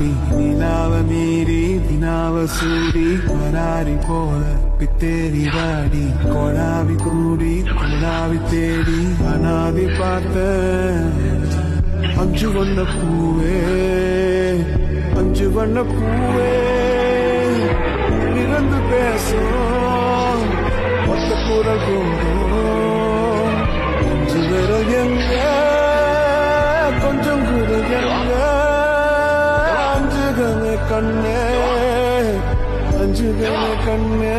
தாண்டி நிலாவ மீறி தினாவ சூடி வராரி போல பித்தேரி வாடி கொடாவி கூடி கொடாவி தேடி அனாதி பார்த்த அஞ்சு வண்ண பூவே அஞ்சு வண்ண பூவே இறந்து பேசும் மொத்த குரல் கூடும் அஞ்சு விரல் எங்க கொஞ்சம் குரல் எங்க அஞ்சுகமே கண்ணே அஞ்சுகமே கண்ணே